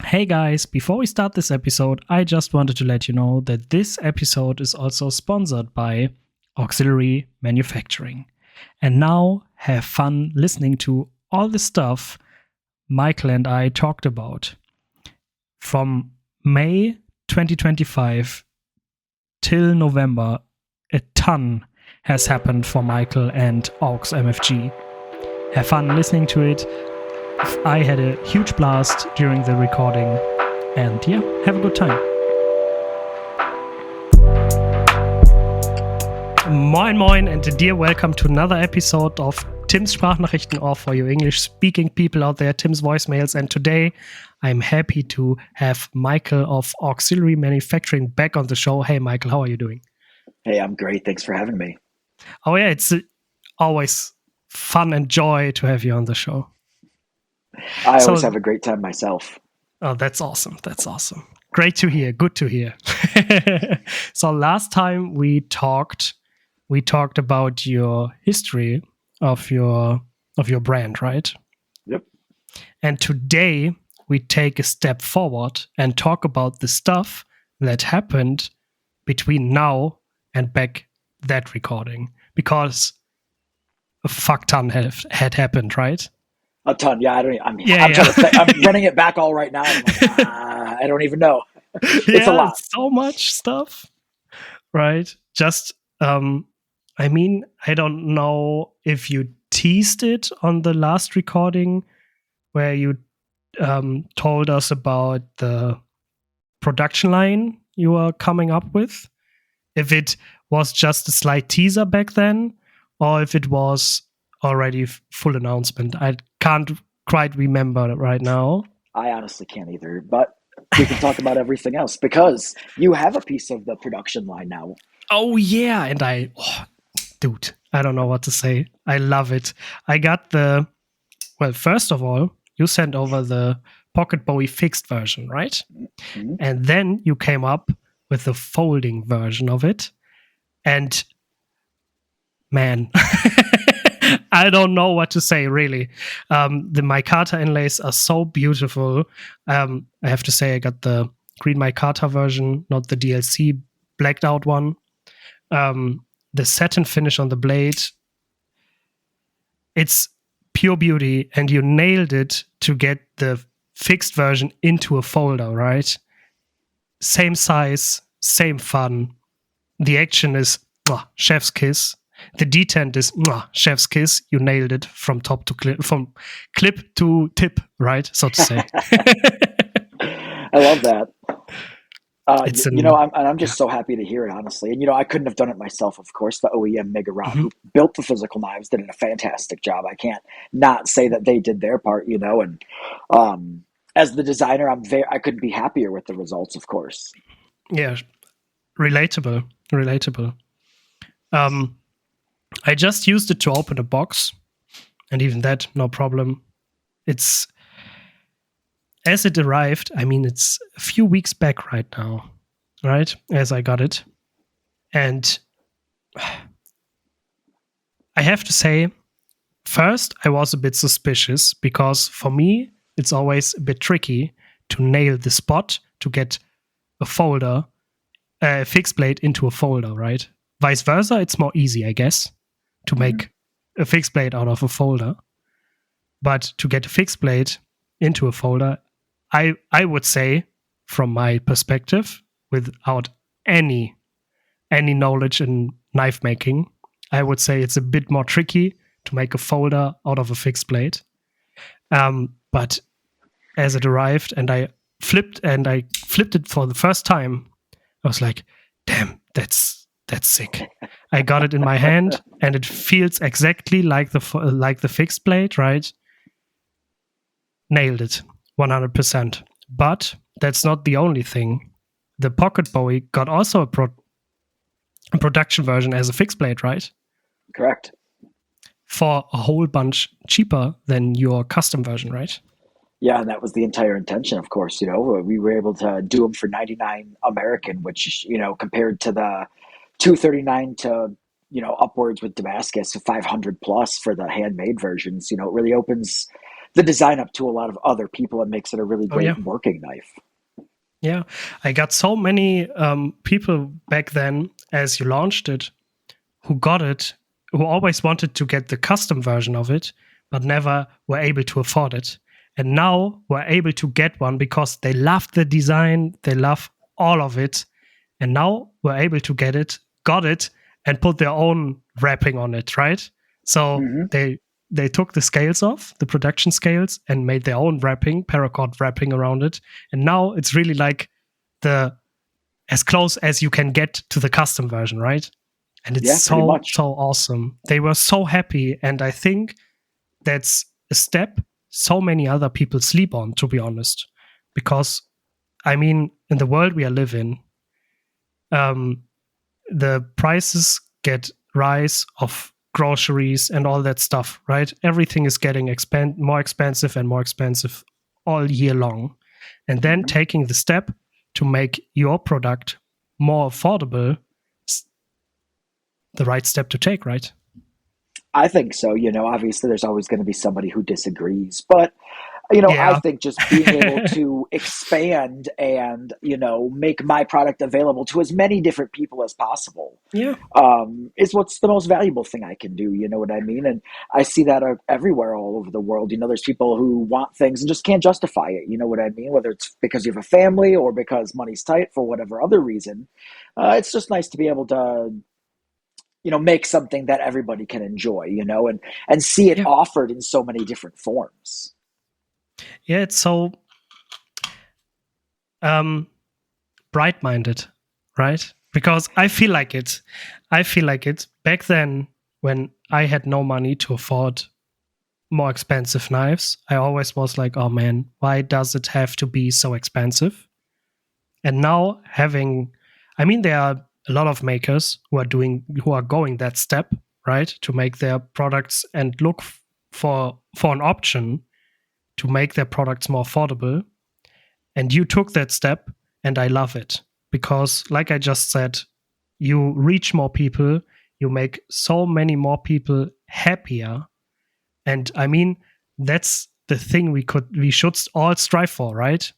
Hey guys, before we start this episode, I just wanted to let you know that this episode is also sponsored by Auxiliary Manufacturing. And now have fun listening to all the stuff Michael and I talked about. From May 2025 till November, a ton has happened for Michael and Aux MFG. Have fun listening to it. I had a huge blast during the recording, and yeah, have a good time. Moin moin and a dear welcome to another episode of Tim's Sprachnachrichten, or for you English speaking people out there, Tim's voicemails. And today I'm happy to have Michael of Auxiliary Manufacturing back on the show. Hey Michael, how are you doing? Hey, I'm great. Thanks for having me. Oh yeah, it's always fun and joy to have you on the show. I always have a great time myself. Oh, that's awesome. That's awesome. Great to hear. Good to hear. So last time we talked about your history of your brand, right? Yep. And today we take a step forward and talk about the stuff that happened between now and back that recording, because a fuck ton had happened, right? A ton, yeah. I'm trying to think. I'm running it back all right now. I'm like, I don't even know. It's a lot. So much stuff, right? Just, I don't know if you teased it on the last recording where you told us about the production line you were coming up with. If it was just a slight teaser back then, or if it was already full announcement. I can't quite remember right now. I honestly can't either, but we can talk about everything else because you have a piece of the production line now. Oh yeah, and dude, I don't know what to say. I love it. I got first of all, you sent over the Pocket Bowie fixed version, right? Mm-hmm. And then you came up with the folding version of it. And man, I don't know what to say, really. The micarta inlays are so beautiful. I have to say I got the green micarta version, not the DLC blacked out one. The satin finish on the blade, it's pure beauty, and you nailed it to get the fixed version into a folder, right? Same size, same fun. The action is chef's kiss. The detent is chef's kiss. You nailed it from top to clip, from clip to tip, right? So to say. I love that. I'm just so happy to hear it, honestly. And, I couldn't have done it myself, of course. The OEM Megaron, who built the physical knives, did a fantastic job. I can't not say that they did their part, and as the designer, I couldn't be happier with the results, of course. Yeah, relatable. I just used it to open a box, and even that, no problem. It's as it arrived. It's a few weeks back right now, right? As I got it, and I have to say, first I was a bit suspicious because for me it's always a bit tricky to nail the spot to get a folder, a fixed blade into a folder, right? Vice versa, it's more easy, I guess, to make a fixed blade out of a folder. But to get a fixed blade into a folder, I would say, from my perspective, without any knowledge in knife making, I would say it's a bit more tricky to make a folder out of a fixed blade. But as it arrived and I flipped it for the first time, I was like, damn, that's sick. I got it in my hand and it feels exactly like the fixed blade, right? Nailed it, 100%. But that's not the only thing. The Pocket Bowie got also a production version as a fixed blade, right? Correct. For a whole bunch cheaper than your custom version, right? Yeah, and that was the entire intention, of course. We were able to do them for $99 American, which, compared to the $239 to, upwards with Damascus, $500 plus for the handmade versions. It really opens the design up to a lot of other people and makes it a really Oh, yeah. great working knife. Yeah. I got so many people back then as you launched it who got it, who always wanted to get the custom version of it, but never were able to afford it. And now we're able to get one because they love the design, they love all of it. And now we're able to get it, got it, and put their own wrapping on it, right? So they took the scales off, the production scales, and made their own wrapping, paracord wrapping around it. And now it's really like as close as you can get to the custom version, right? And it's so awesome. They were so happy, and I think that's a step so many other people sleep on, to be honest. Because, I mean, in the world we are living, the prices get rise of groceries and all that stuff, right? Everything is getting more expensive and more expensive all year long. And then taking the step to make your product more affordable is the right step to take, right? I think so. Obviously there's always going to be somebody who disagrees, but I think just being able to expand and, make my product available to as many different people as possible, is what's the most valuable thing I can do. You know what I mean? And I see that everywhere all over the world. There's people who want things and just can't justify it. You know what I mean? Whether it's because you have a family or because money's tight for whatever other reason, it's just nice to be able to, make something that everybody can enjoy, and see it offered in so many different forms. Yeah, it's so bright-minded, right? Because I feel like it. Back then, when I had no money to afford more expensive knives, I always was like, oh man, why does it have to be so expensive? And now there are a lot of makers who are going that step, right? To make their products and look for an option to make their products more affordable. And you took that step, and I love it. Because, like I just said, you reach more people, you make so many more people happier. And I mean, that's the thing we should all strive for, right?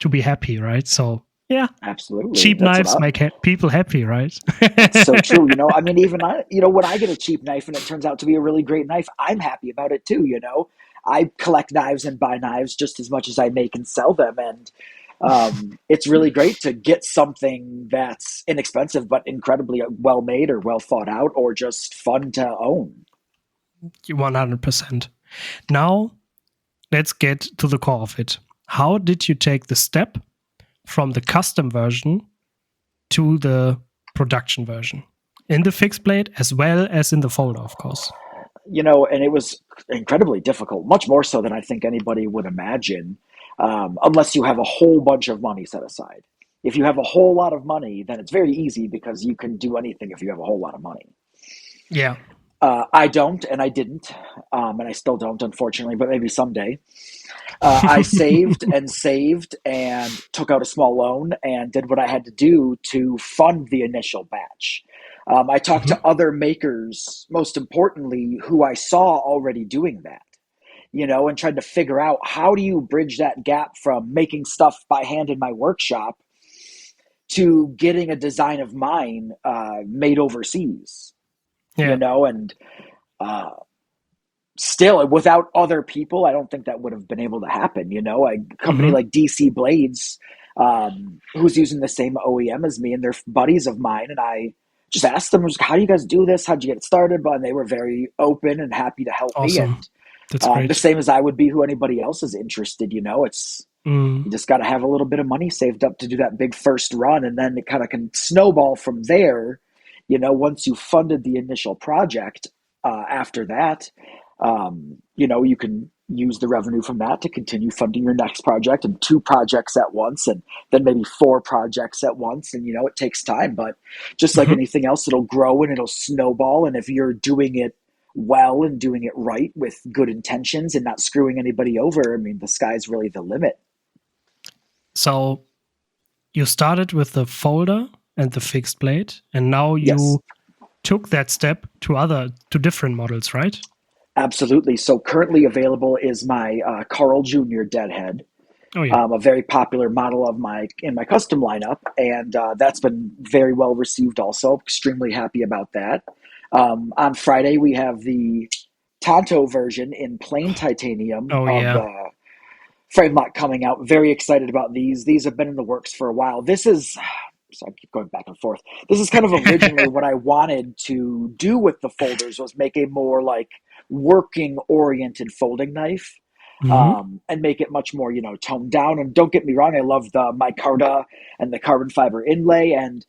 To be happy, right? So, yeah. Absolutely. Cheap knives make people happy, right? That's so true. Even when I get a cheap knife and it turns out to be a really great knife, I'm happy about it too, I collect knives and buy knives just as much as I make and sell them. And it's really great to get something that's inexpensive but incredibly well made or well thought out or just fun to own. 100%. Now, let's get to the core of it. How did you take the step from the custom version to the production version? In the fixed blade as well as in the folder, of course. And it was incredibly difficult, much more so than I think anybody would imagine, unless you have a whole bunch of money set aside. If you have a whole lot of money, then it's very easy because you can do anything if you have a whole lot of money. Yeah. I don't, and I didn't, and I still don't, unfortunately, but maybe someday. I saved and took out a small loan and did what I had to do to fund the initial batch. I talked to other makers, most importantly, who I saw already doing that, and tried to figure out how do you bridge that gap from making stuff by hand in my workshop to getting a design of mine made overseas, and still without other people, I don't think that would have been able to happen. A company like DC Blades, who's using the same OEM as me, and they're buddies of mine. And I just asked them, how do you guys do this? How'd you get it started? And they were very open and happy to help me. And that's great. The same as I would be who anybody else is interested. It's you just got to have a little bit of money saved up to do that big first run. And then it kind of can snowball from there. Once you funded the initial project, after that, you can use the revenue from that to continue funding your next project and 2 projects at once, and then maybe 4 projects at once. And, it takes time, but just like anything else, it'll grow and it'll snowball. And if you're doing it well and doing it right with good intentions and not screwing anybody over, I mean, the sky's really the limit. So you started with the folder and the fixed blade, and now you took that step to different models, right? Absolutely. So currently available is my Carl Jr. Deadhead, Oh yeah. a very popular model of my custom lineup, and that's been very well received. Also, extremely happy about that. On Friday, we have the Tonto version in plain titanium Oh of yeah. the frame lock coming out. Very excited about these. These have been in the works for a while. This is, so I keep going back and forth. This is kind of originally what I wanted to do with the folders, was make a more like working oriented folding knife, Hmm. and make it much more, toned down. And don't get me wrong, I love the micarta and the carbon fiber inlay, and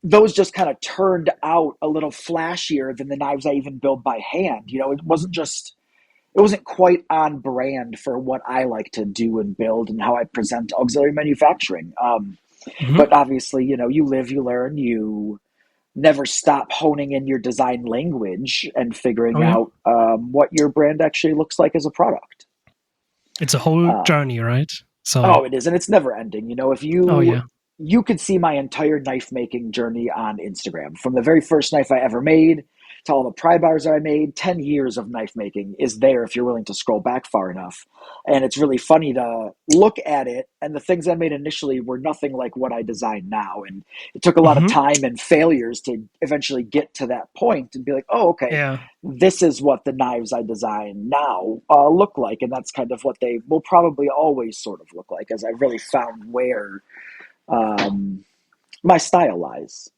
those just kind of turned out a little flashier than the knives I even build by hand. It wasn't quite on brand for what I like to do and build and how I present auxiliary manufacturing. Hmm. But obviously, you live, you learn, you never stop honing in your design language and Oh figuring yeah. out what your brand actually looks like as a product. It's a whole Uh, journey, right? So, oh, it is, and it's never ending. If oh you yeah. you could see my entire knife making journey on Instagram, from the very first knife I ever made to all the pry bars I made. 10 years of knife making is there if you're willing to scroll back far enough. And it's really funny to look at it, and the things I made initially were nothing like what I design now. And it took a lot of Hmm. time and failures to eventually get to that point and be like, oh, okay, Yeah. this is what the knives I design now look like. And that's kind of what they will probably always sort of look like, as I really found where um, my style lies.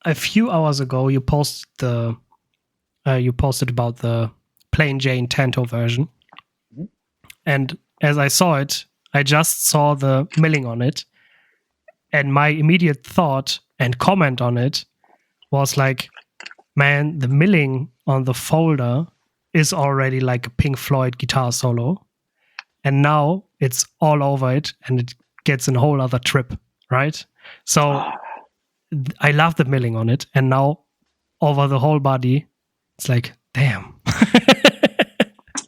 A few hours ago, you posted about the plain Jane Tanto version, Mhm. and as I saw it, I just saw the milling on it, and my immediate thought and comment on it was like, man, the milling on the folder is already like a Pink Floyd guitar solo, and now it's all over it, and it gets a whole other trip, right? So Ah, I love the milling on it, and now over the whole body, it's like, damn.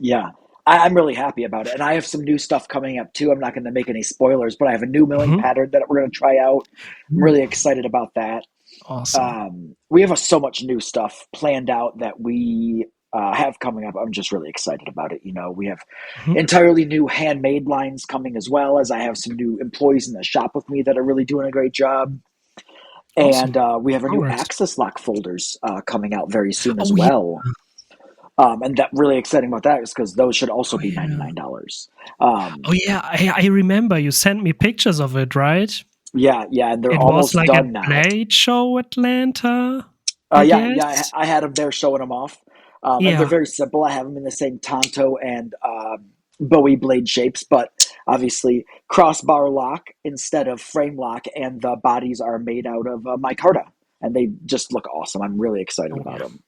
yeah, I'm really happy about it. And I have some new stuff coming up too. I'm not going to make any spoilers, but I have a new milling Mhm. pattern that we're going to try out. I'm Ooh, really excited about that. awesome. We have so much new stuff planned out that we have coming up. I'm just really excited about it. We have Mhm. entirely new handmade lines coming, as well as I have some new employees in the shop with me that are really doing a great job. And Awesome. we have our new Congrats. Axis Lock folders coming out very soon as Oh yeah. well. And that really exciting about that is because those should also Oh be yeah. $99. Oh yeah. I remember you sent me pictures of it, right? Yeah, yeah, and they're It was almost like at done now. Blade Show Atlanta, I Yeah, yeah, guess. I had them there showing them off, and they're Yeah. very simple. I have them in the same Tonto and Bowie blade shapes, but obviously crossbar lock instead of frame lock, and the bodies are made out of micarta, and they just look awesome. I'm really excited Oh about yeah. them.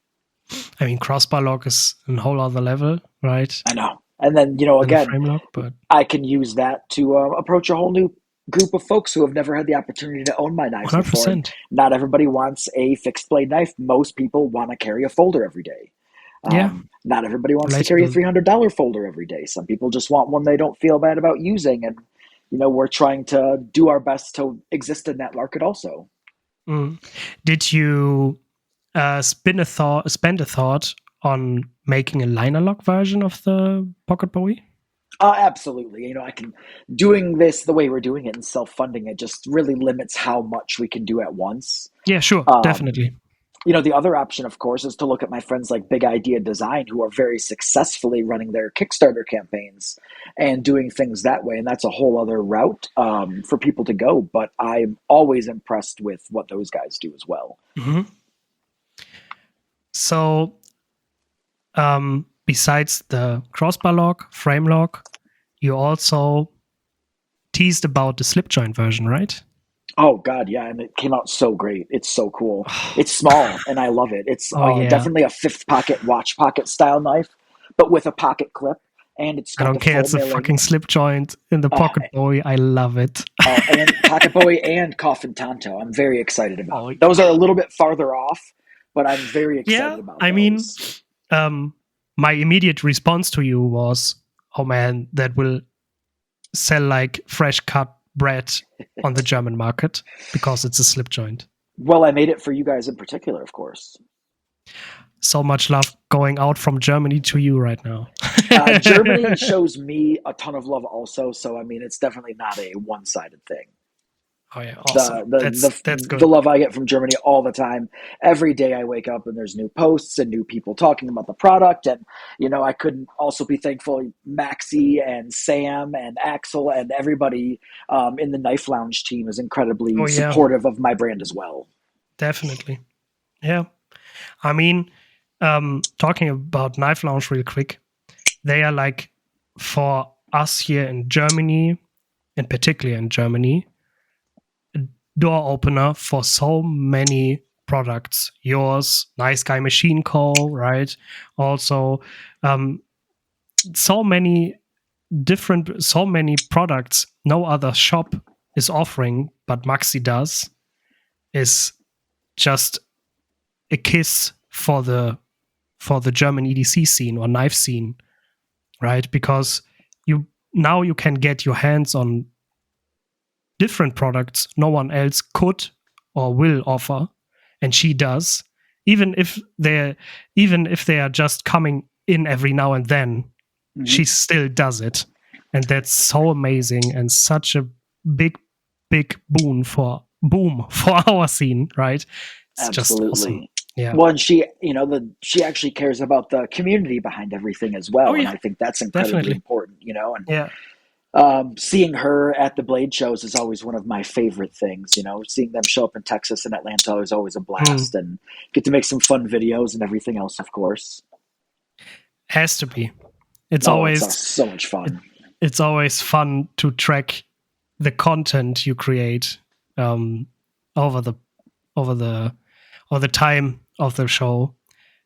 I mean, crossbar lock is a whole other level, right? I know, and then Than a again, frame lock, but I can use that to approach a whole new group of folks who have never had the opportunity to own my knives before. And 100%. not everybody wants a fixed blade knife. Most people want to carry a folder every day. Yeah. Not everybody wants to carry a Relatable. $300 folder every day. Some people just want one they don't feel bad about using. And, we're trying to do our best to exist in that market also. Mm. Did you spend a thought on making a liner lock version of the Pocket Bowie? Absolutely. I can doing this the way we're doing it and self-funding it just really limits how much we can do at once. Yeah, sure, Um, definitely. the other option, of course, is to look at my friends like Big Idea Design, who are very successfully running their Kickstarter campaigns and doing things that way. And that's a whole other route for people to go. But I'm always impressed with what those guys do as well. Hmm. So, besides the crossbar lock, frame lock, you also teased about the slip joint version, right? Oh God, yeah, and it came out so great. It's so cool. It's small, and I love it. It's Oh yeah. definitely a fifth pocket watch pocket style knife, but with a pocket clip, and it's I got don't the care. full It's a milling. fucking slip joint in the Uh, Pocket Bowie. I love it. and Pocket Bowie and Coffin Tonto. I'm very excited about. Oh Those are a little bit farther off, but I'm very excited yeah. about I mean, those. my immediate response to you was, "Oh man, that will sell like fresh cut bread on the German market because it's a slip joint." Well, I made it for you guys in particular, of course. so much love going out from Germany to you right now. Germany shows me a ton of love also. So, I mean, it's definitely not a one-sided thing. Oh yeah, awesome. That's The good. love I get from Germany all the time. Every day I wake up and there's new posts and new people talking about the product. And, I couldn't also be thankful Maxi and Sam and Axel and everybody in the Knife Lounge team is incredibly Oh yeah, supportive of my brand as well. definitely. Yeah. I mean, talking about Knife Lounge real quick, they are like, for us here in Germany, and particularly in Germany, a door opener for so many products. Yours, Nice Guy Machine Co., right? Also, so many products no other shop is offering, but Maxi does, is just a kiss for the German EDC scene or knife scene, right? Because you can get your hands on different products no one else could or will offer, and she does. Even if they are just coming in every now and then, she still does it, and that's so amazing and such a big boom for our scene, right? It's Absolutely. Just awesome. Yeah. Well, and she, she actually cares about the community behind everything as well, and I think that's incredibly important. And yeah. Seeing her at the Blade shows is always one of my favorite things. Seeing them show up in Texas and Atlanta is always a blast, and get to make some fun videos and everything else, of course. Has to be. It's always so much fun. It's always fun to track the content you create over the time of the show.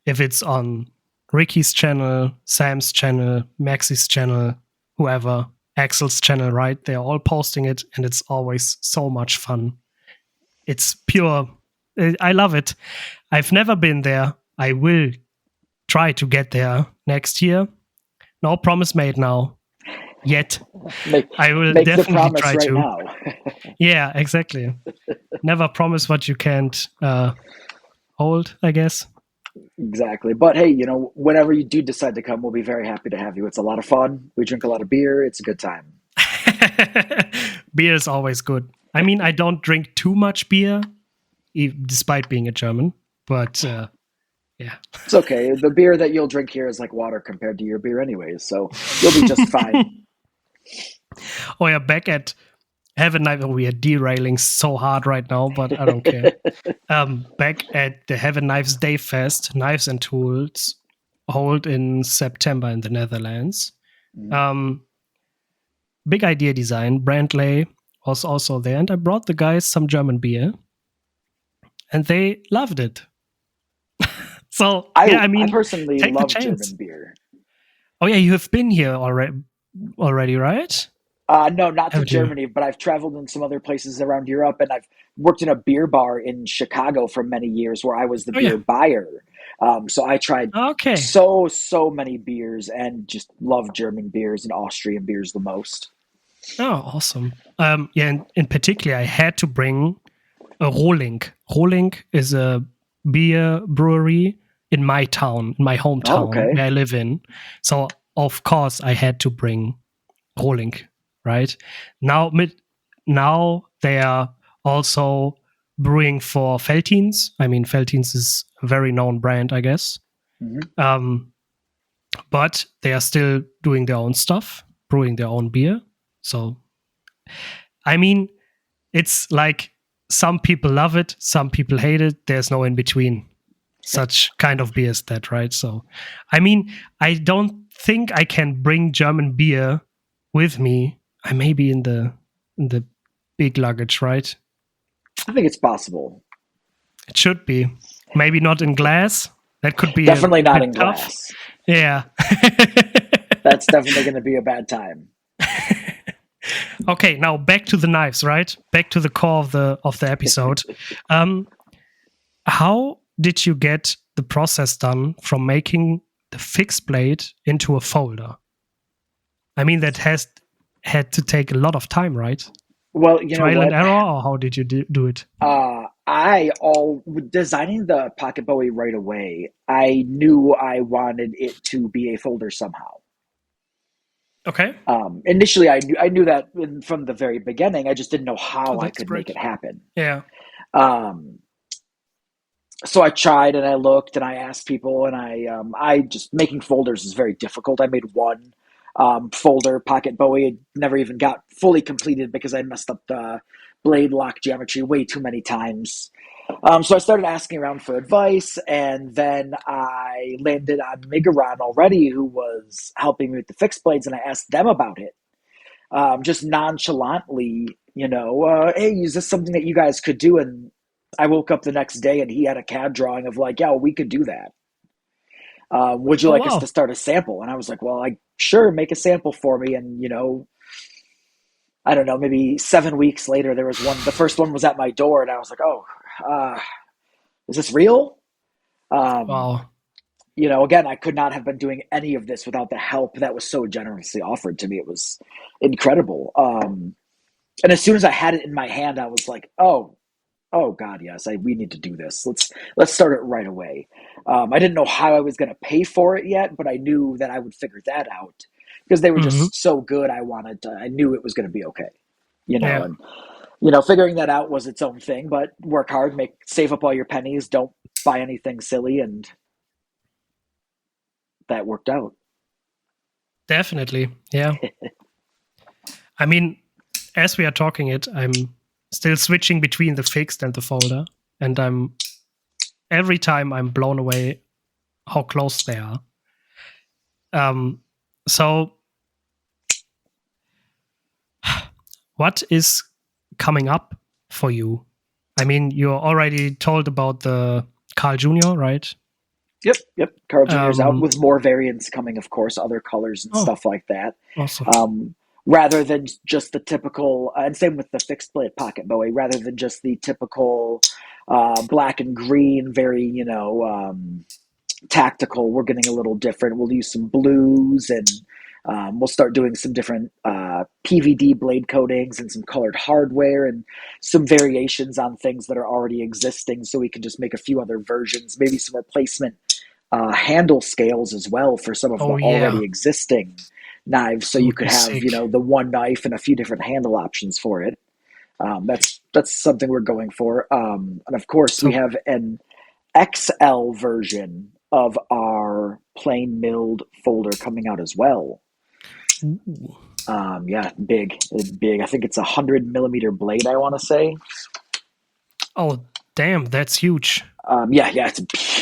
If it's on Ricky's channel, Sam's channel, Maxi's channel, whoever, Axel's channel, right? They're all posting it, and it's always so much fun. It's pure. I love it. I've never been there. I will try to get there next year. No promise made now. Yet. I will definitely try to. Now. Yeah, exactly. Never promise what you can't hold, I guess. Exactly. But hey, whenever you do decide to come, we'll be very happy to have you. It's a lot of fun. We drink a lot of beer. It's a good time. Beer is always good. I mean, I don't drink too much beer, despite being a German, but yeah. It's okay. The beer that you'll drink here is like water compared to your beer anyways, so you'll be just fine. Oh yeah, back at Heaven Knife, we are derailing so hard right now, but I don't care. Back at the Heaven Knives Day Fest, Knives and Tools, hold in September in the Netherlands. Big Idea Design, Brantley was also there, and I brought the guys some German beer, and they loved it. So I personally love German beer. Oh yeah, you have been here already, right? No, not to Germany, but I've traveled in some other places around Europe, and I've worked in a beer bar in Chicago for many years where I was the beer buyer. So I tried so many beers and just love German beers and Austrian beers the most. Oh, awesome. In particular, I had to bring a Rohling. Rohling is a beer brewery in my town, in my hometown, where I live in. So, of course, I had to bring Rohling, right? Now they are also brewing for Veltins. I mean, Veltins is a very known brand, I guess. But they are still doing their own stuff, brewing their own beer. So, I mean, it's like some people love it, some people hate it. There's no in between. Such kind of beer is that, right? So, I mean, I don't think I can bring German beer with me. I may be in the big luggage, right? I think it's possible. It should be. Maybe not in glass. That could be definitely not in tough. Glass. Yeah. That's definitely going to be a bad time. Okay, now back to the knives, right? Back to the core of the episode. How did you get the process done from making the fixed blade into a folder? I mean, that had to take a lot of time, right? Well, trial and error, or how did you do it? designing the Pocket Bowie right away. I knew I wanted it to be a folder somehow. Okay. Initially, I knew that from the very beginning. I just didn't know Oh, how I that's could make great. it happen. Yeah. Um, so I tried and I looked and I asked people and I just making folders is very difficult. I made one folder, Pocket Bowie. It never even got fully completed because I messed up the blade lock geometry way too many times. So I started asking around for advice, and then I landed on Migaron already, who was helping me with the fixed blades, and I asked them about it, just nonchalantly, hey, is this something that you guys could do? And I woke up the next day, and he had a CAD drawing of like, yeah, we could do that. Would you Oh, like us to wow. start a sample? And I was like, well, sure, make a sample for me. And I don't know, maybe 7 weeks later, there was one. The first one was at my door, and I was like, oh, uh, is this real? Um, Wow. Again, I could not have been doing any of this without the help that was so generously offered to me. It was incredible. And as soon as I had it in my hand, I was like, oh God, yes, we need to do this. Let's start it right away. I didn't know how I was going to pay for it yet, but I knew that I would figure that out because they were Hmm. just so good. I knew it was going to be okay, Yeah. and figuring that out was its own thing, but work hard, save up all your pennies, don't buy anything silly, and that worked out. Definitely. Yeah. I mean, as we are talking it, I'm still switching between the fixed and the folder, and every time I'm blown away how close they are. So what is coming up for you? I mean, you already told about the Carl Jr., right? Yep. Carl Jr.'s out Um, with more variants coming, of course, other colors and oh, stuff like that. awesome. Rather than just the typical, and same with the fixed blade Pocket Bowie, rather than just the typical black and green, very, tactical, we're getting a little different. We'll use some blues and we'll start doing some different PVD blade coatings and some colored hardware and some variations on things that are already existing so we can just make a few other versions, maybe some replacement handle scales as well for some of the Oh, yeah. already existing knives, so That you would could be have sick. the one knife and a few different handle options for it. That's something we're going for, and of course we So, have an XL version of our plain milled folder coming out as well. ooh. Yeah, big. It's big. I think it's 100 millimeter blade, I want to say. Oh, damn, that's huge. Yeah,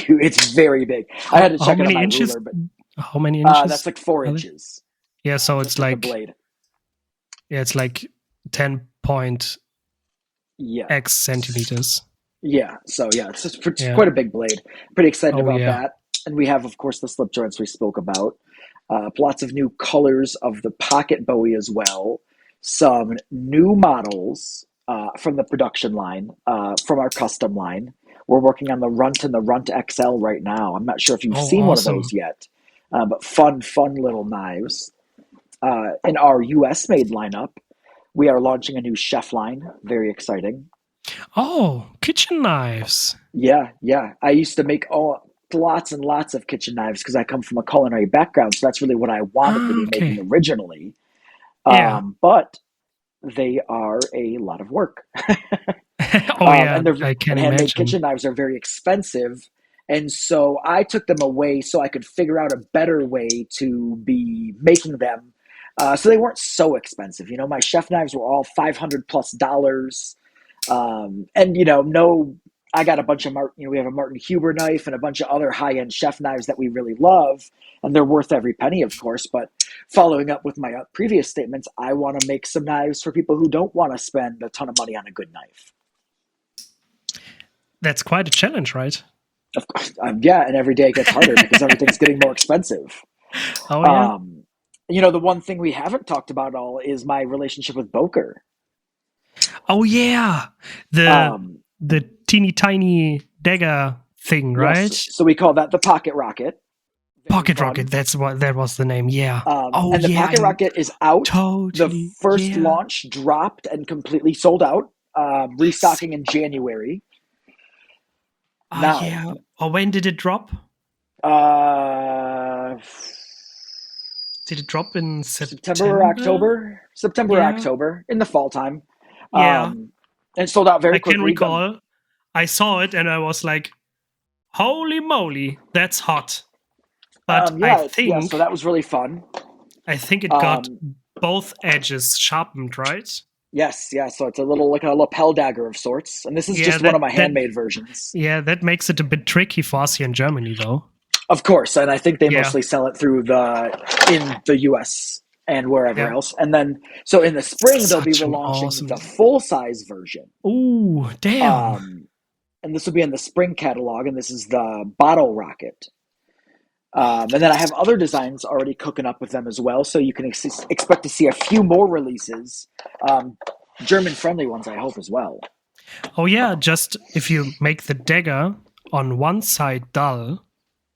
it's very big. I had to How check it on many my inches? ruler, but How many inches that's like four are they? inches Yeah, so just it's with the like blade. it's like 10 Yeah, X centimeters. yeah. So yeah, it's Yeah. quite a big blade. Pretty excited Oh, about yeah. that. And we have, of course, the slip joints we spoke about. Lots of new colors of the Pocket Bowie as well. Some new models from the production line, from our custom line. We're working on the Runt and the Runt XL right now. I'm not sure if you've Oh, seen one of those awesome. yet, but fun little knives. In our US made lineup, we are launching a new chef line. Very exciting. Oh, kitchen knives. Yeah. I used to make lots and lots of kitchen knives because I come from a culinary background. So that's really what I wanted to Ah, be making okay. originally. Yeah. But they are a lot of work. Oh, yeah. I And can handmade imagine. kitchen knives are very expensive. And so I took them away so I could figure out a better way to be making them. So they weren't so expensive. My chef knives were all $500+. And no, I got a bunch of we have a Martin Huber knife and a bunch of other high end chef knives that we really love, and they're worth every penny, of course. But following up with my previous statements, I want to make some knives for people who don't want to spend a ton of money on a good knife. That's quite a challenge, right? Of course, yeah, and every day it gets harder because everything's getting more expensive. Oh, yeah. Um, the one thing we haven't talked about at all is my relationship with Boker. Oh, yeah. The Um, the teeny tiny dagger thing, yes, right? so we call that the Pocket Rocket. Very Pocket fun. rocket. That's what that was the name. Yeah. Oh, And the yeah. Pocket Rocket is out. The Totally. first Yeah. launch dropped and completely sold out. Restocking in January. now. Yeah. Or when did it drop? Uh, Did it drop in September or September? October? September or Yeah. October in the fall time. Yeah. And sold out I very can quickly. recall. I saw it and I was like, holy moly, that's hot. But Yeah. So that was really fun. I think it got both edges sharpened, right? Yes, yeah. So it's like a lapel dagger of sorts, and this is just one of my handmade versions. Yeah, that makes it a bit tricky for us here in Germany, though. Of course, and I think they mostly sell it in the US and wherever else. And then, so in the spring, they'll be relaunching the full size version. Ooh, damn! And this will be in the spring catalog, and this is the bottle rocket. And then I have other designs already cooking up with them as well, so you can expect to see a few more releases, German-friendly ones, I hope, as well. Oh yeah, just if you make the dagger on one side dull,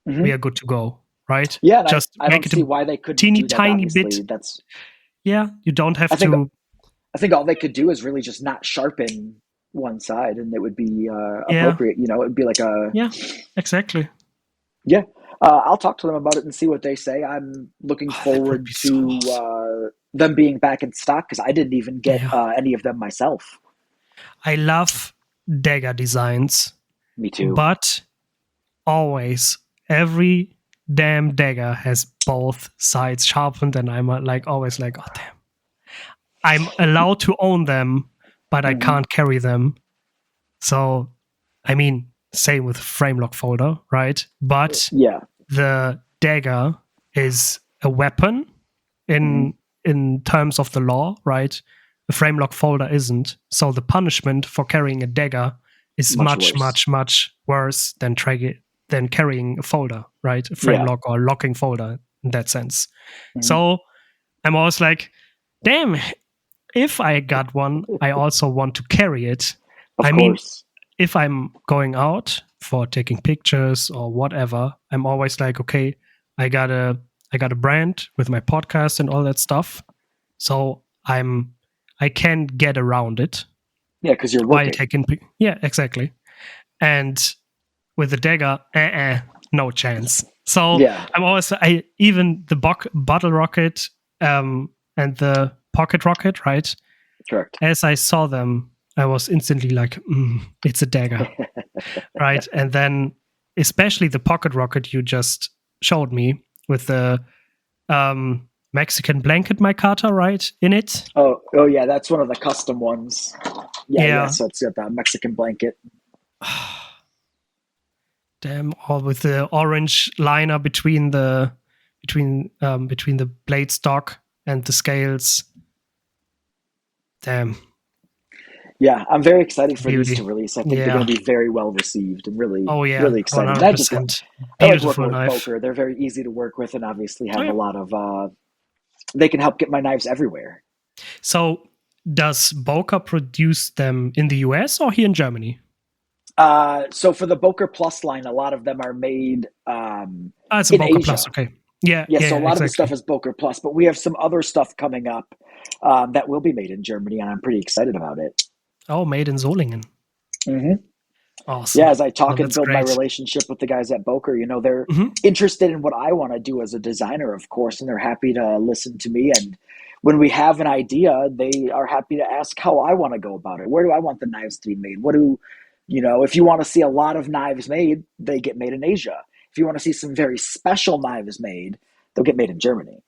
we are good to go, right? Yeah, just I don't see why they couldn't do that, tiny bit. You don't have to. I think all they could do is really just not sharpen one side, and it would be appropriate. You know, it would be like a exactly. Yeah. I'll talk to them about it and see what they say. I'm looking forward to them being back in stock because I didn't even get any of them myself. I love dagger designs. Me too. But always, every damn dagger has both sides sharpened, and I'm always like, oh damn. I'm allowed to own them, but I can't carry them. So, I mean, same with frame lock folder, right? But the dagger is a weapon in terms of the law, right? The frame lock folder isn't. So the punishment for carrying a dagger is much worse than carrying a folder, right? A frame lock or locking folder in that sense. So I'm always like, damn, if I got one, I also want to carry it. Of course. If I'm going out for taking pictures or whatever, I'm always like, okay, I got a brand with my podcast and all that stuff, so I can get around it. Yeah, because you're working. Yeah, exactly. And with the dagger, no chance. So I'm always even the bottle rocket and the pocket rocket, right? Correct. As I saw them, I was instantly like, it's a dagger, right? And then, especially the pocket rocket you just showed me with the Mexican blanket micarta, right, in it. Oh yeah, that's one of the custom ones. Yeah. So it's got that Mexican blanket. Damn! All with the orange liner between the blade stock and the scales. Damn. Yeah, I'm very excited for these to release. I think they're going to be very well received and really, really excited. I like working with Boker. They're very easy to work with and obviously have a lot of, they can help get my knives everywhere. So does Boker produce them in the US or here in Germany? So for the Boker Plus line, a lot of them are made it's a Boker Plus, okay. Yeah, so a lot of the stuff is Boker Plus, but we have some other stuff coming up that will be made in Germany, and I'm pretty excited about it. Oh, made in Solingen. Awesome. Yeah, as I talk and build my relationship with the guys at Boker, you know, they're interested in what I want to do as a designer, of course, and they're happy to listen to me. And when we have an idea, they are happy to ask how I want to go about it. Where do I want the knives to be made? If you want to see a lot of knives made, they get made in Asia. If you want to see some very special knives made, they'll get made in Germany.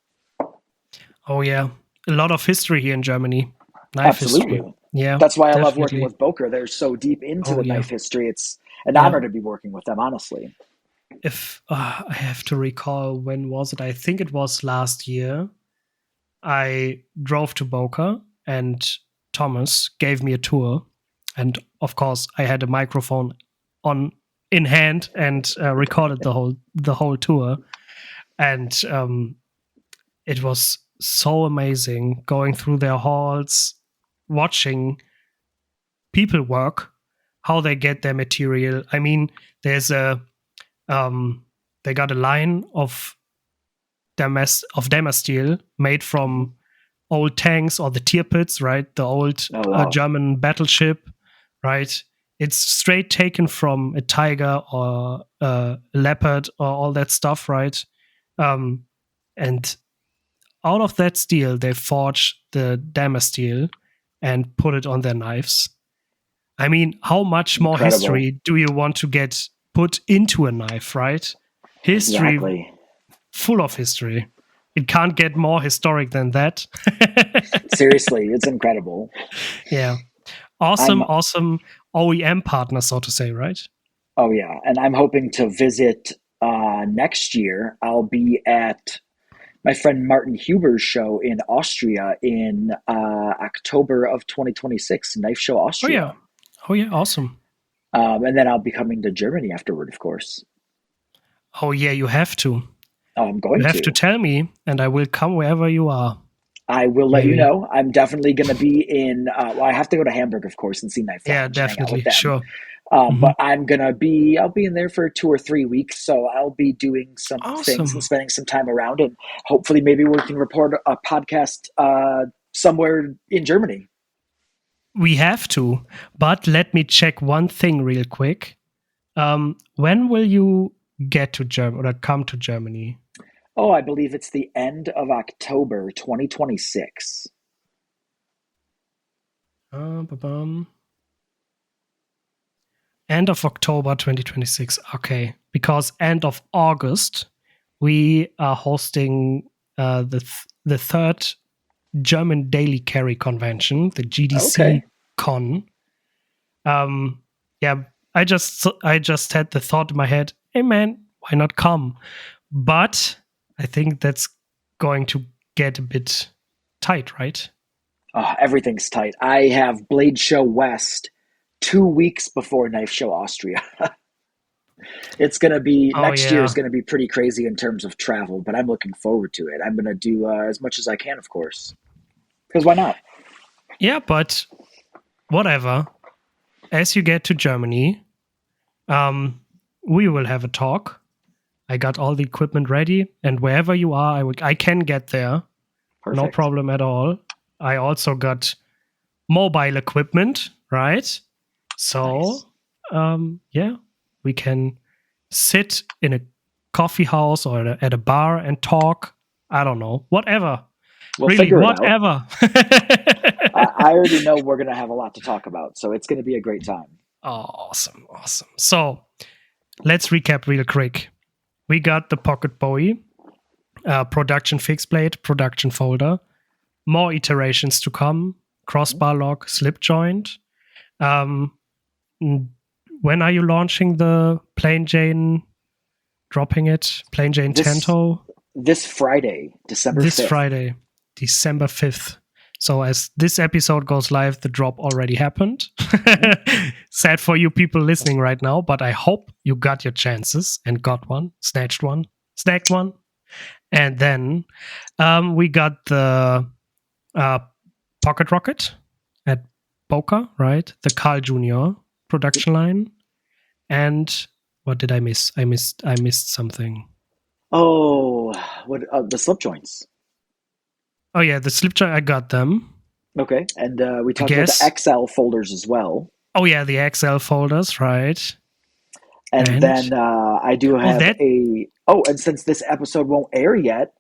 Oh, yeah. A lot of history here in Germany. Knife history. Yeah, that's why I love working with Boker. They're so deep into the knife history. It's an honor to be working with them, honestly. If I have to recall, when was it? I think it was last year. I drove to Boker and Thomas gave me a tour. And of course, I had a microphone in hand and recorded the whole tour. And it was so amazing going through their halls, watching people work, how they get their material. I mean, there's they got a line of Damasteel made from old tanks or the Tirpitz, right? The old German battleship, right? It's straight taken from a tiger or a leopard or all that stuff, right? And out of that steel, they forge the Damasteel and put it on their knives. I mean, how much more Incredible. history do you want to get put into a knife, right? History, Exactly. full of history. It can't get more historic than that. Seriously, it's incredible. Yeah. Awesome I'm OEM partner, so to say, right? Oh yeah, and I'm hoping to visit next year. I'll be at my friend Martin Huber's show in Austria in October of 2026, Knife Show Oh yeah. Austria. Oh yeah, awesome. And then I'll be coming to Germany afterward, of course. Oh yeah, you have to. I'm You going have to to. tell me, and I will come wherever you are. I will let you Maybe. know. I'm definitely going to be in. Well, I have to go to Hamburg, of course, and see Knife Yeah, Lounge and hang out with definitely. them. Sure. Hmm. But I'll be in there for 2 or 3 weeks. So I'll be doing some things and Awesome. spending some time around, and hopefully maybe we can report a podcast somewhere in Germany. We have to, but let me check one thing real quick. When will you get to Germany or come to Germany? Oh, I believe it's the end of October 2026. Ba-bum. End of October 2026. Okay, because end of August we are hosting the third German Daily Carry Convention, the GDC Okay. Con. Yeah, I just had the thought in my head, hey man, why not come? But I think that's going to get a bit tight, right? Everything's tight. I have Blade Show West 2 weeks before Knife Show Austria. It's going to be Oh next year is yeah, going to be pretty crazy in terms of travel, but I'm looking forward to it. I'm going to do as much as I can, of course, because why not? yeah, but whatever. As you get to Germany, we will have a talk. I got all the equipment ready, and wherever you are, I can get there. No Perfect. problem at all. I also got mobile equipment, right? Nice. So, yeah, we can sit in a coffee house or at a bar and talk. I don't know, whatever. We'll Really, figure it out. whatever. I already know we're going to have a lot to talk about, so it's going to be a great time. Awesome. So, let's recap real quick. We got the Pocket Bowie, production fixed blade, production folder, more iterations to come, crossbar lock, slip joint. Um, when are you launching the Plain Jane? Dropping it, Plain Jane This Tanto this Friday, December this 5th. Friday, December 5th. So as this episode goes live, the drop already happened. Sad for you people listening right now, but I hope you got your chances and got one, snatched one, snagged one. And then we got the Pocket Rocket at Boca, right? The Carl Jr. production line. And what did I miss? I missed something. Oh, what the slip joints? Oh yeah, the slip joint, I got them. Okay, and we I talked about guess. the XL folders as well. Oh yeah, the Excel folders, right? And And then I do oh have that a. Oh, and since this episode won't air yet,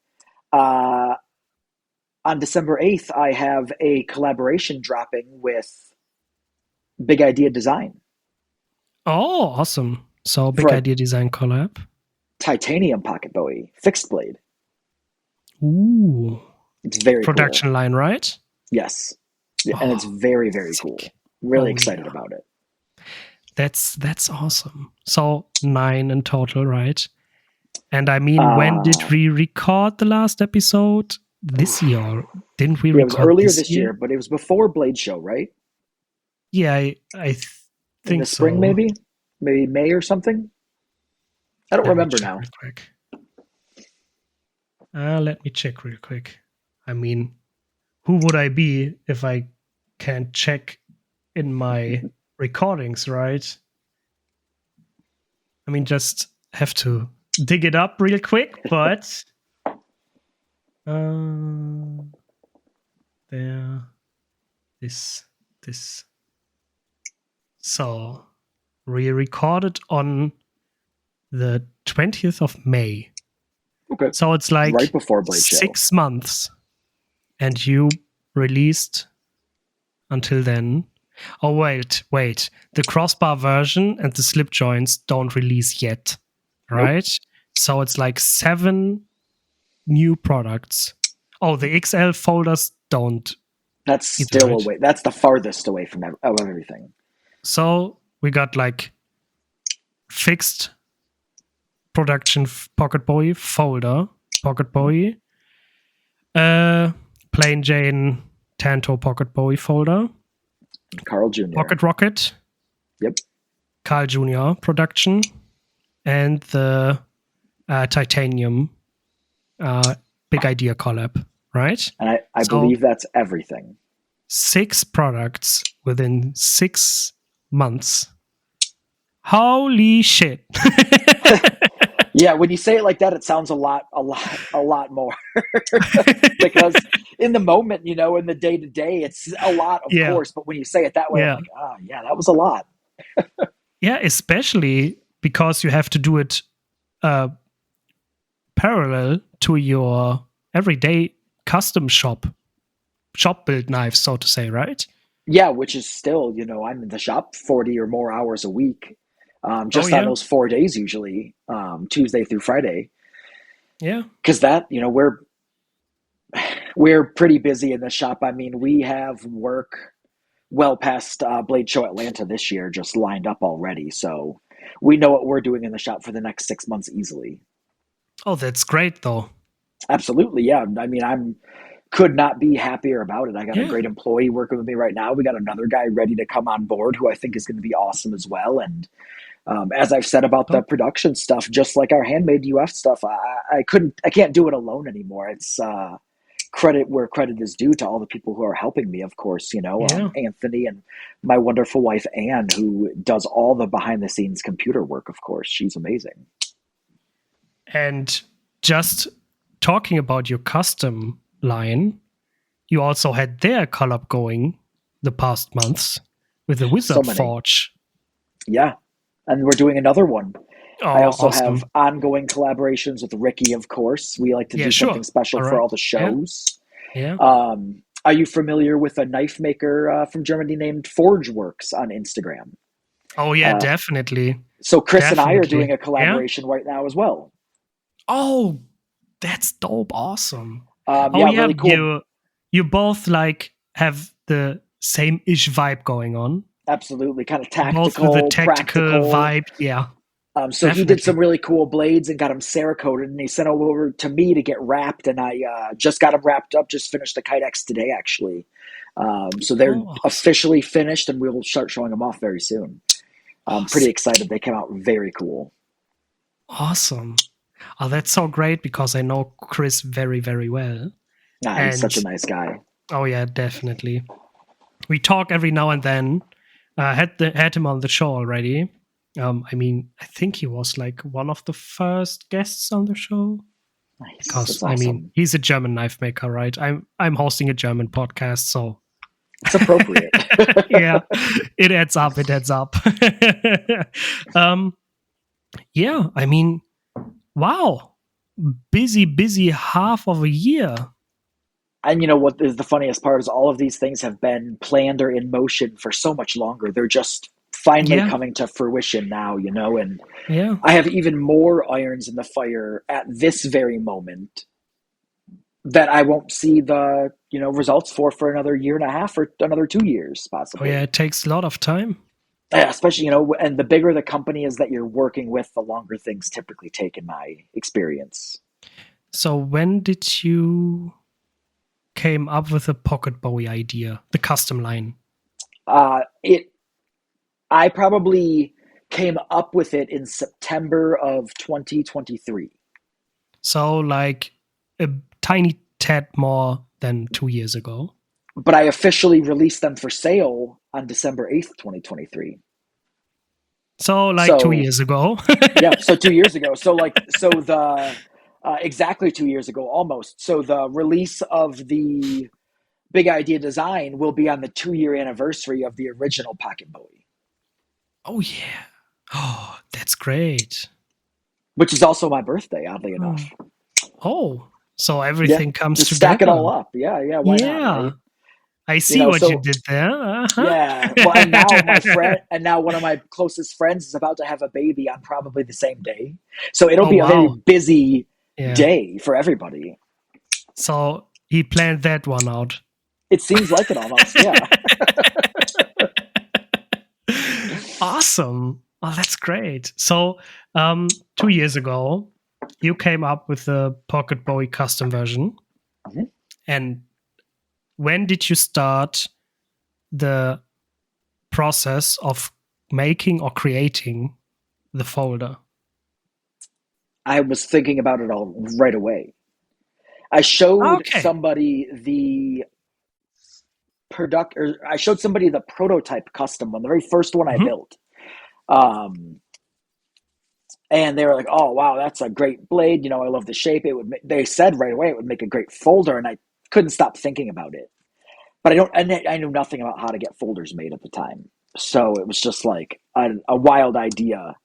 uh, on December 8th, I have a collaboration dropping with Big Idea Design awesome. So for big a idea design collab. titanium pocket Bowie fixed blade. Ooh, It's very cool. production line, right? Yes. Yeah, and it's Oh, very, very sick. cool. Really Oh excited yeah, about it. that's awesome. So 9 in total, right? And I mean, when did Uh, we record the last episode? This oof. year, didn't we Yeah, it was record earlier this this year? year, but it was before Blade Show, right? Yeah, In the think spring, so. maybe? Maybe May or something? I don't Let me remember check now. real quick. Let me check real quick. I mean, who would I be if I can't check in my recordings, right? I mean, just have to dig it up real quick, but there, this. So we recorded on the 20th of May. Okay. So it's like right before Blade Show. 6 months. And you released until then. Oh, wait. The crossbar version and the slip joints don't release yet, right? Nope. So it's like 7 new products. Oh, the XL folders don't. That's still away. That's the farthest away from everything. So we got like fixed production Pocket Bowie folder, Pocket Bowie, plain Jane Tanto Pocket Bowie folder, Carl Jr. Pocket Rocket, yep, Carl Jr. production, and the Titanium Big Idea collab, right? And I believe that's everything. 6 products within 6 months. Holy shit. Yeah, when you say it like that, it sounds a lot more. Because in the moment, you know, in the day to day, it's a lot, of course. But when you say it that way, I'm like, oh, yeah, that was a lot. Yeah, especially because you have to do it parallel to your everyday custom shop build knives, so to say, right? Yeah, which is still, you know, I'm in the shop 40 or more hours a week. On those 4 days usually, Tuesday through Friday. Yeah. Because that, you know, we're pretty busy in the shop. I mean, we have work well past Blade Show Atlanta this year just lined up already. So we know what we're doing in the shop for the next 6 months easily. Oh, that's great, though. Absolutely, yeah. I mean, could not be happier about it. I got a great employee working with me right now. We got another guy ready to come on board who I think is going to be awesome as well. And as I've said about the production stuff, just like our handmade UF stuff, I can't do it alone anymore. It's credit where credit is due to all the people who are helping me, of course, you know, Anthony and my wonderful wife, Anne, who does all the behind the scenes computer work, of course. She's amazing. And just talking about your custom line, you also had their collab going the past months with the Wizard Forge. Yeah. And we're doing another one. Oh, I also have ongoing collaborations with Ricky, of course. We like to do something special for all the shows. Yeah. Are you familiar with a knife maker from Germany named ForgeWorks on Instagram? Oh, yeah, definitely. So Chris and I are doing a collaboration right now as well. Oh, that's dope. Awesome. Really cool. You both like have the same-ish vibe going on. Absolutely, kind of tactical, both with the tactical vibe, So definitely. He did some really cool blades and got them Cerakoted, and he sent them over to me to get wrapped, and I just got them wrapped up, just finished the Kydex today, actually. So they're officially finished, and we'll start showing them off very soon. I'm pretty excited. They came out very cool. Awesome. Oh, that's so great, because I know Chris very, very well. He's such a nice guy. Oh, yeah, definitely. We talk every now and then. Had him on the show already. I mean, I think he was like one of the first guests on the show. Nice. Because awesome. I mean, he's a German knife maker, right? I'm hosting a German podcast, so it's appropriate. Yeah, it adds up. It adds up. Yeah, I mean, wow, busy half of a year. And you know what is the funniest part is all of these things have been planned or in motion for so much longer. They're just finally coming to fruition now, you know, and I have even more irons in the fire at this very moment that I won't see the, you know, results for another year and a half or another 2 years, possibly. Oh, yeah, it takes a lot of time. Yeah, especially, you know, and the bigger the company is that you're working with, the longer things typically take in my experience. So when did you came up with the Pocket Bowie idea, the custom line? I probably came up with it in September of 2023. So like a tiny tad more than 2 years ago. But I officially released them for sale on December 8th, 2023. So like 2 years ago. Yeah, so 2 years ago. Exactly 2 years ago, almost. So the release of the Big Idea design will be on the 2-year anniversary of the original Pocket Bowie. Oh, yeah. Oh, that's great. which is also my birthday, oddly Oh, enough. so Yeah, everything comes just stack it together. all up. Yeah, why not, Yeah, right? I You see know, what you so did there. Uh-huh. yeah. Well, and now my friend, and now one of my closest friends is about to have a baby on probably the same day. So it'll Oh, be a very wow. busy Yeah. day for everybody. So he planned that one out. It seems like it almost. Yeah. Awesome. Oh, that's great. So, 2 years ago, you came up with the Pocket Bowie custom version. Mhm. And when did you start the process of making or creating the folder? I was thinking about it all right away. I showed Okay. somebody the or I showed somebody the prototype custom one, the very first one I Mhm. built. Um, and they were like, "Oh wow, that's a great blade. You know, I love the shape. It would." They said right away it would make a great folder, and I couldn't stop thinking about it. But I knew nothing about how to get folders made at the time, so it was just like a wild idea.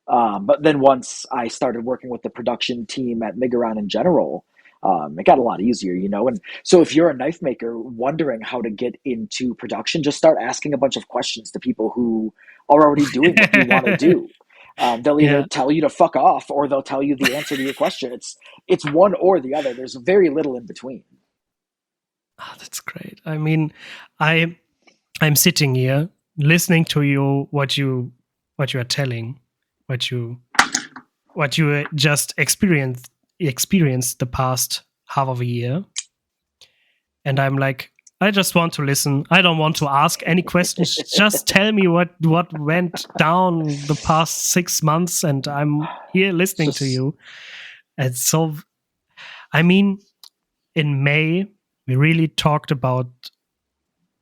But then once I started working with the production team at Migaron in general, it got a lot easier, you know. And so if you're a knife maker wondering how to get into production, just start asking a bunch of questions to people who are already doing what you want to do. They'll either Yeah. tell you to fuck off or they'll tell you the answer to your question. It's one or the other. There's very little in between. Oh, that's great. I mean, I I'm sitting here listening to you what you are telling, what you just experienced the past half of a year, and I'm like, I just want to listen. I don't want to ask any questions. Just tell me what went down the past 6 months, and I'm here It's listening to just you. And so, I mean, in May we really talked about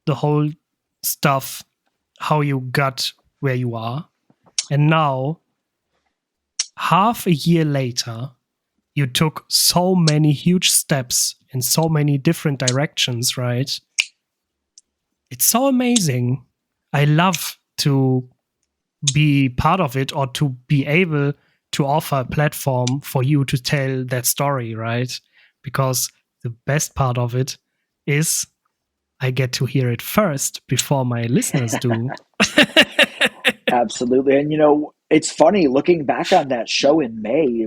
the whole stuff, how you got where you are, and now half a year later you took so many huge steps in so many different directions, right? It's so amazing. I love to be part of it or to be able to offer a platform for you to tell that story, right? Because the best part of it is I get to hear it first before my listeners do. absolutely. And you know, it's funny looking back on that show in May,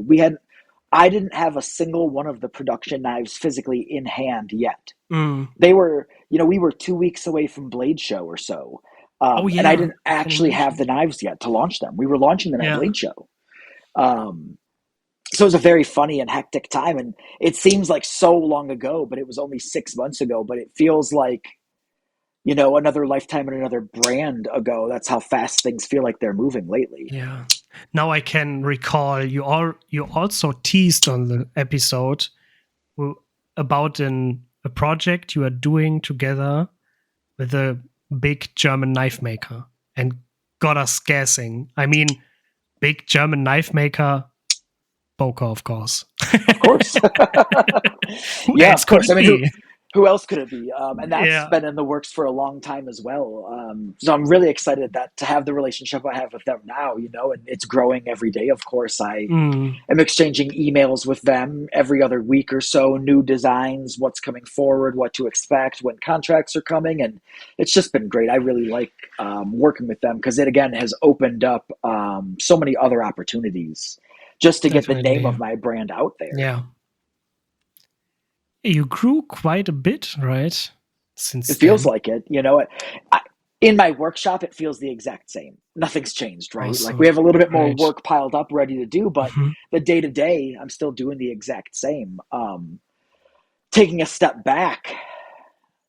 I didn't have a single one of the production knives physically in hand yet. Mm. They were, you know, we were 2 weeks away from Blade Show or so. Oh And I yeah, didn't I can actually have imagine. the knives yet to launch them. We were launching them at Yeah, Blade Show. Um, so it was a very funny and hectic time. And it seems like so long ago, but it was only 6 months ago. But it feels like, you know, another lifetime and another brand ago. That's how fast things feel like they're moving lately. yeah. Now I can recall you also teased on the episode about a project you are doing together with a big German knife maker and got us guessing. I mean, big German knife maker, Boker, of course. Of course. Who Yeah, else of could course. I it mean, be? who else could it be? And that's Yeah. been in the works for a long time as well. So I'm really excited that to have the relationship I have with them now, you know, and it's growing every day. Of course, I Mm, am exchanging emails with them every other week or so, new designs, what's coming forward, what to expect, when contracts are coming, and it's just been great. I really like working with them because it again has opened up so many other opportunities just to get the name definitely. of my brand out there. Yeah. You grew quite a bit, right? Since It feels then. like it, you know. In my workshop, it feels the exact same. Nothing's changed, right? Like we Awesome. have a little bit more Great. work piled up, ready to do, but Mhm. the day to day, I'm still doing the exact same. Taking a step back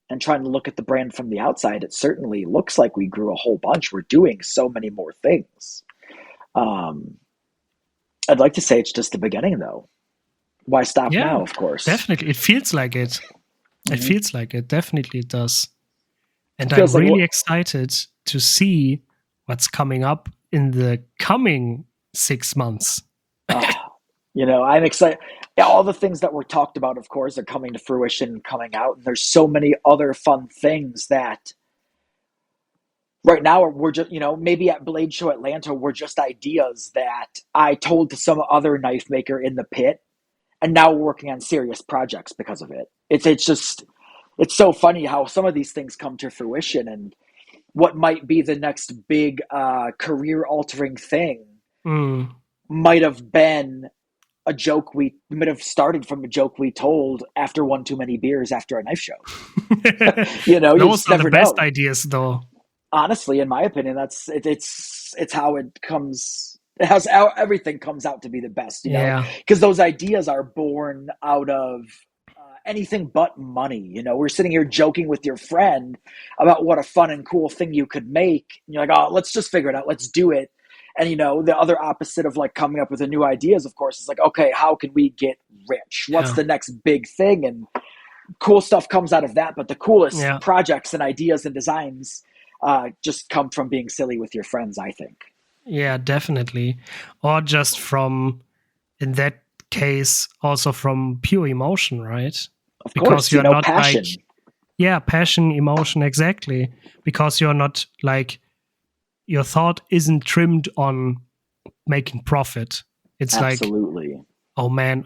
and trying to look at the brand from the outside, it certainly looks like we grew a whole bunch. We're doing so many more things. Um, I'd like to say it's just the beginning, though. Why stop Yeah, now? Of course. definitely. It feels like it. It Mm-hmm. feels like it. Definitely it does. And It I'm feels like really excited to see what's coming up in the coming 6 months. uh, you know, I'm excited. Yeah, all the things that were talked about, of course, are coming to fruition, coming out. And there's so many other fun things that right now we're just, maybe at Blade Show Atlanta, we're just ideas that I told to some other knife maker in the pit, and now we're working on serious projects because of it. It's just, it's so funny how some of these things come to fruition, and what might be the next big career altering thing Mm. might have been a joke we might have started from a joke we told after one too many beers after a knife show. You Those just are the never best know. ideas, though. Honestly, in my opinion, that's it's how it comes. It how everything comes out to be the best, Yeah. because those ideas are born out of anything but money. We're sitting here joking with your friend about what a fun and cool thing you could make. And you're like, oh, let's just figure it out. Let's do it. And the other opposite of like coming up with a new ideas, of course, is like, okay, how can we get rich? What's Yeah. the next big thing? And cool stuff comes out of that. But the coolest Yeah. projects and ideas and designs just come from being silly with your friends, I think. Yeah, definitely. Or just from, in that case, also from pure emotion, right? Of Because course, you're not like, passion. yeah, passion, emotion, exactly. Because you're not like, your thought isn't trimmed on making profit. It's like, Absolutely. oh man,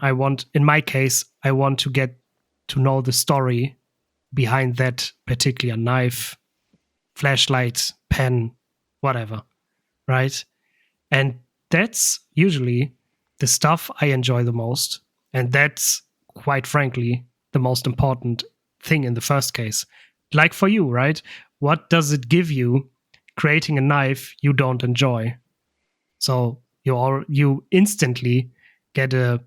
in my case, I want to get to know the story behind that particular knife, flashlight, pen, whatever, right? And that's usually the stuff I enjoy the most. And that's, quite frankly, the most important thing in the first case. Like for you, right? What does it give you creating a knife you don't enjoy? So you instantly get a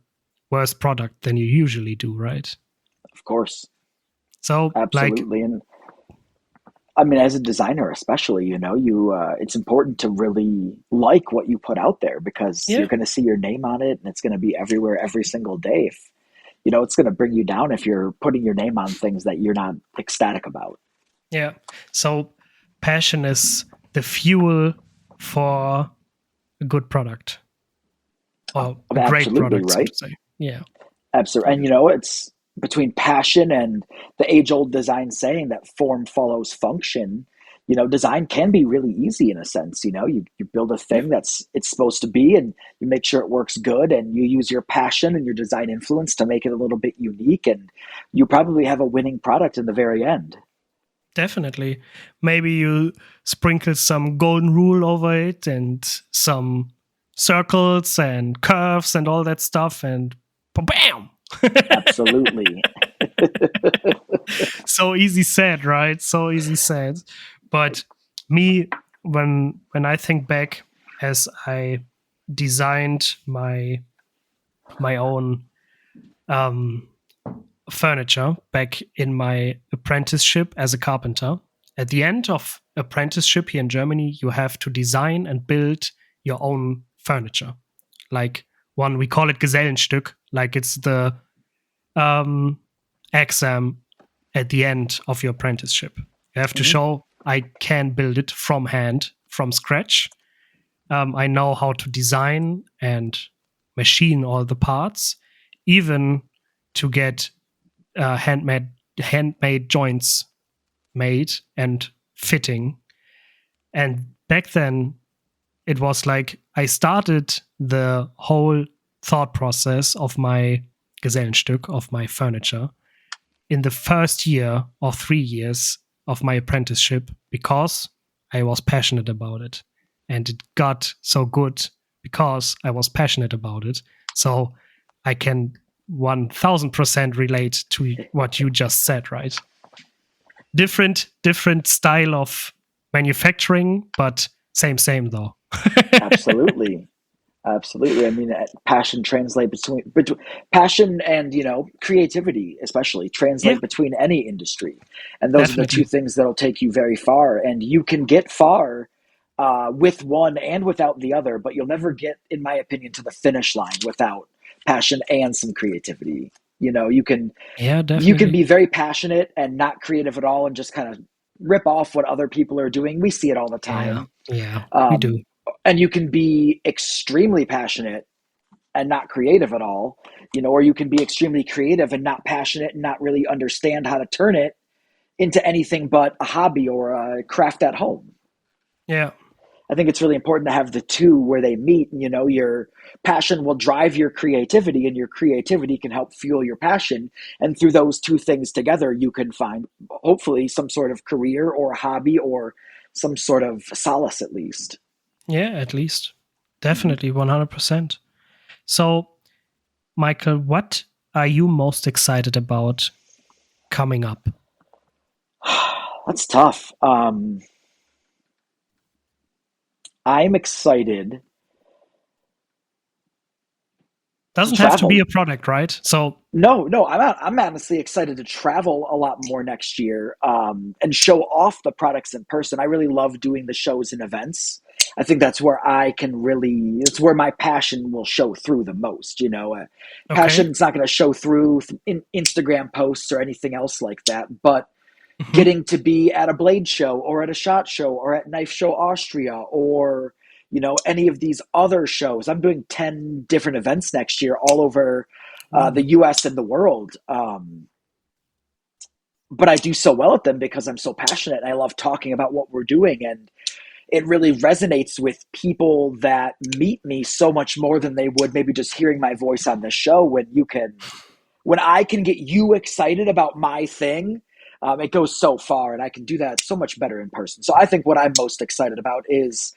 worse product than you usually do, right? Of course. So like, Absolutely. And I mean, as a designer, especially, it's important to really like what you put out there, because yeah, you're going to see your name on it and it's going to be everywhere every single day. If, it's going to bring you down if you're putting your name on things that you're not ecstatic about. yeah. So passion is the fuel for a good product, or a great Absolutely product, so right. to say. Yeah. Absolutely. Yeah. And, it's between passion and the age old design saying that form follows function. Design can be really easy in a sense. You build a Yeah. thing that's it's supposed to be, and you make sure it works good, and you use your passion and your design influence to make it a little bit unique, and you probably have a winning product in the very end. Definitely. Maybe you sprinkle some golden rule over it and some circles and curves and all that stuff, and bam! Absolutely. So easy said, right? So easy said. But me, when I think back, as I designed my own furniture back in my apprenticeship as a carpenter. At the end of apprenticeship here in Germany, you have to design and build your own furniture. Like we call it Gesellenstück, like it's the exam at the end of your apprenticeship. You have to show I can build it from hand, from scratch. I know how to design and machine all the parts, even to get handmade joints made and fitting. And back then, it was like I started the whole thought process of my Gesellenstück, of my furniture, in the first year or 3 years of my apprenticeship, because I was passionate about it. And it got so good because I was passionate about it. So I can 1000% relate to what you just said, right? Different style of manufacturing, but same though. Absolutely. Absolutely. I mean, passion translate between passion and creativity, especially Yeah, translate between any industry, and those are the two definitely. things that'll take you very far. And you can get far with one and without the other, but you'll never get, in my opinion, to the finish line without passion and some creativity. Yeah, You can definitely. be very passionate and not creative at all, and just kind of rip off what other people are doing. We see it all the Yeah, time. yeah, we do. Um, and you can be extremely passionate and not creative at all, or you can be extremely creative and not passionate and not really understand how to turn it into anything but a hobby or a craft at home. Yeah. I think it's really important to have the two where they meet. And, your passion will drive your creativity, and your creativity can help fuel your passion. And through those two things together, you can find hopefully some sort of career or a hobby or some sort of solace at least. Yeah, at least. Mhm. Definitely 100%. So, Michael, what are you most excited about coming up? That's tough. I'm excited to Doesn't have to be travel. a product, right? So, No, I'm honestly excited to travel a lot more next year, and show off the products in person. I really love doing the shows and events. I think that's where it's where my passion will show through the most. okay. Passion's not going to show through in Instagram posts or anything else like that, but Hmm. getting to be at a Blade show or at a SHOT Show or at Knife Show Austria or any of these other shows. I'm doing 10 different events next year all over Ooh. the US and the world. But I do so well at them because I'm so passionate and I love talking about what we're doing, and it really resonates with people that meet me so much more than they would maybe just hearing my voice on the show. When I can get you excited about my thing, it goes so far, and I can do that so much better in person. So I think what I'm most excited about is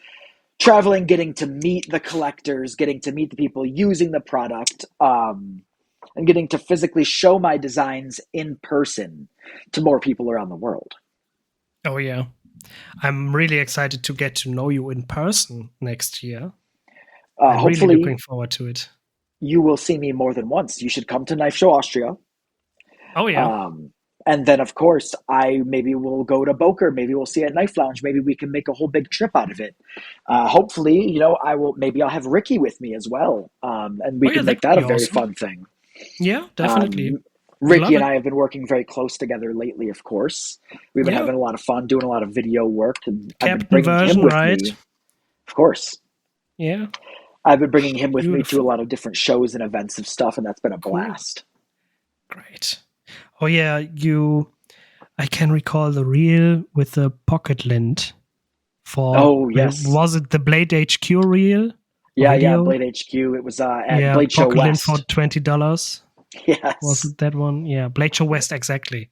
traveling, getting to meet the collectors, getting to meet the people using the product, and getting to physically show my designs in person to more people around the world. Oh, yeah. I'm really excited to get to know you in person next year. I'm really Hopefully, looking forward to it. you will see me more than once. You should come to Knife Show Austria. Oh, yeah. Um, and then, of course, I maybe we'll go to Boker. Maybe we'll see a Knife Lounge. Maybe we can make a whole big trip out of it. Hopefully, I will. Maybe I'll have Ricky with me as well, and we Oh, yeah, can that make would that a be very awesome. fun thing. Yeah, definitely. Um, Would Ricky love and it. I have been working very close together lately. Of course, we've been Yeah. having a lot of fun doing a lot of video work, and I've been Captain bringing him version, with right? me. Of course, Yeah. I've been bringing him with me to a Beautiful. lot of different shows and events of stuff, and that's been a Cool. blast. Great. Oh, yeah. I can recall the reel with the pocket lint for, Oh yes, was it the Blade HQ reel yeah, video? Blade HQ. It was at Yeah. Blade Show Pocket lint for West. $20. Was Yes, it that one? Yeah. Blade Show West, exactly.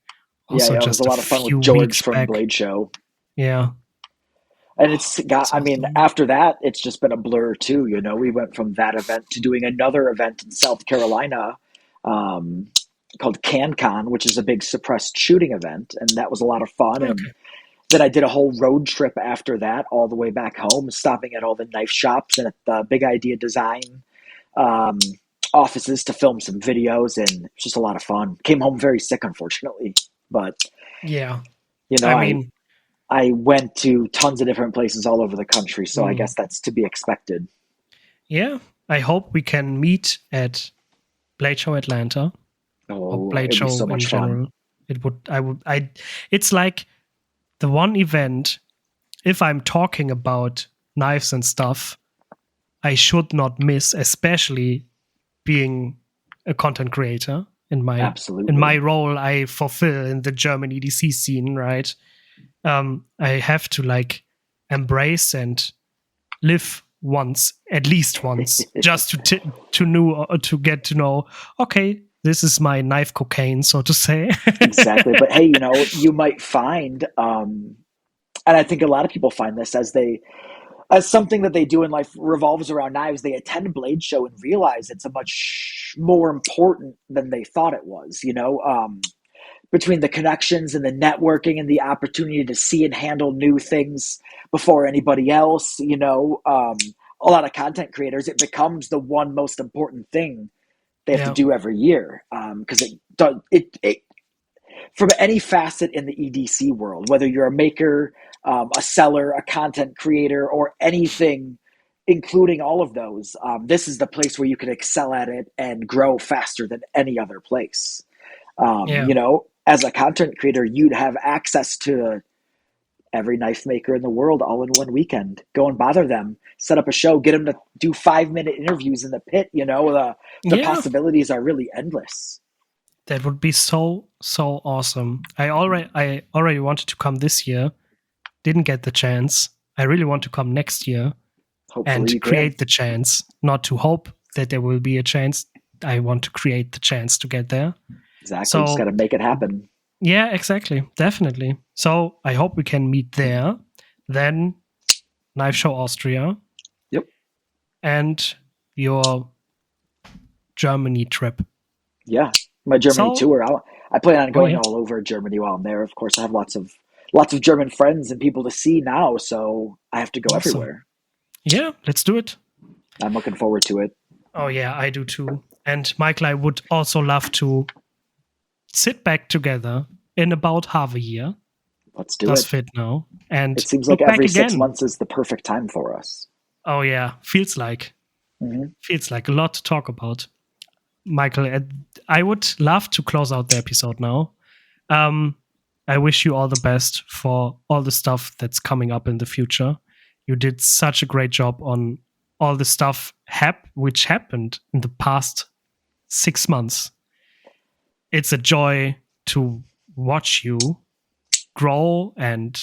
Also yeah, it was a just a lot of fun few with George weeks from back. Blade Show. Yeah. And it's got, That's I mean, awesome. after that, it's just been a blur too. We went from that event to doing another event in South Carolina, um, called CanCon, which is a big suppressed shooting event. And that was a lot of fun. And Okay. then I did a whole road trip after that, all the way back home, stopping at all the knife shops and at the Big Idea Design um, offices to film some videos. And it's just a lot of fun. Came home very sick, unfortunately. But, Yeah. you know, I I, mean, I went to tons of different places all over the country, so I mm, guess that's to be expected. yeah. I hope we can meet at Blade Show Atlanta or Oh, Blade it'd be so Show in much fun. general. It's like the one event, if I'm talking about knives and stuff, I should not miss, especially being a content creator in my Absolutely. role I fulfill in the German EDC scene, right? I have to like embrace and live once, at least once, just to get to know. Okay, this is my knife cocaine, so to say. Exactly. But hey, you might find, and I think a lot of people find this as something that they do in life revolves around knives. They attend a Blade Show and realize it's a much more important than they thought it was. Between the connections and the networking and the opportunity to see and handle new things before anybody else, a lot of content creators, it becomes the one most important thing they have to Yeah, do every year, because it from any facet in the EDC world, whether you're a maker, a seller, a content creator, or anything, including all of those, this is the place where you can excel at it and grow faster than any other place. yeah, As a content creator, you'd have access to every knife maker in the world all in one weekend. Go and bother them, set up a show, get them to do 5-minute interviews in the pit. The yeah. possibilities are really endless. That would be so awesome. I already wanted to come this year, didn't get the chance. I really want to come next year Hopefully and you create can. the chance, not to hope that there will be a chance. I want to create the chance to get there. Exactly. Just got to make it happen. Yeah, exactly. Definitely. So I hope we can meet there. Then Knife Show Austria. Yep. And your Germany trip. Yeah. My Germany tour. I plan on going all over Germany while I'm there. Of course, I have lots of German friends and people to see now, so I have to go everywhere. Yeah, let's do it. I'm looking forward to it. Oh yeah, I do too. And Michael, I would also love to sit back together in about half a year. Let's do Does it. fit now. And it seems like every 6 months is the perfect time for us. Oh yeah, feels like. Feels like a lot to talk about. Michael, I would love to close out the episode now. I wish you all the best for all the stuff that's coming up in the future. You did such a great job on all the stuff which happened in the past 6 months. It's a joy to watch you grow and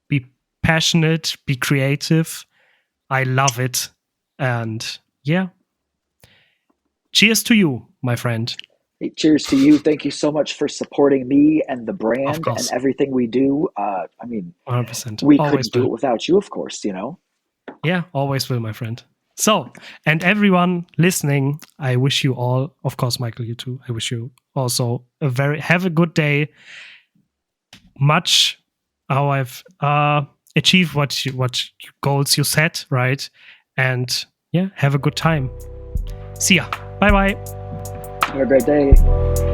be passionate, be creative. I love it. And yeah. Cheers to you, my friend. Hey, cheers to you. Thank you so much for supporting me and the brand and everything we do. I mean, 100%. We couldn't do it without you, of course, you know? Yeah, always will, my friend. So, and everyone listening, I wish you all, of course, Michael, you too. I wish you also have a good day. Much how I've achieved what goals you set, right? And yeah, have a good time. See ya. Bye-bye. Have a great day.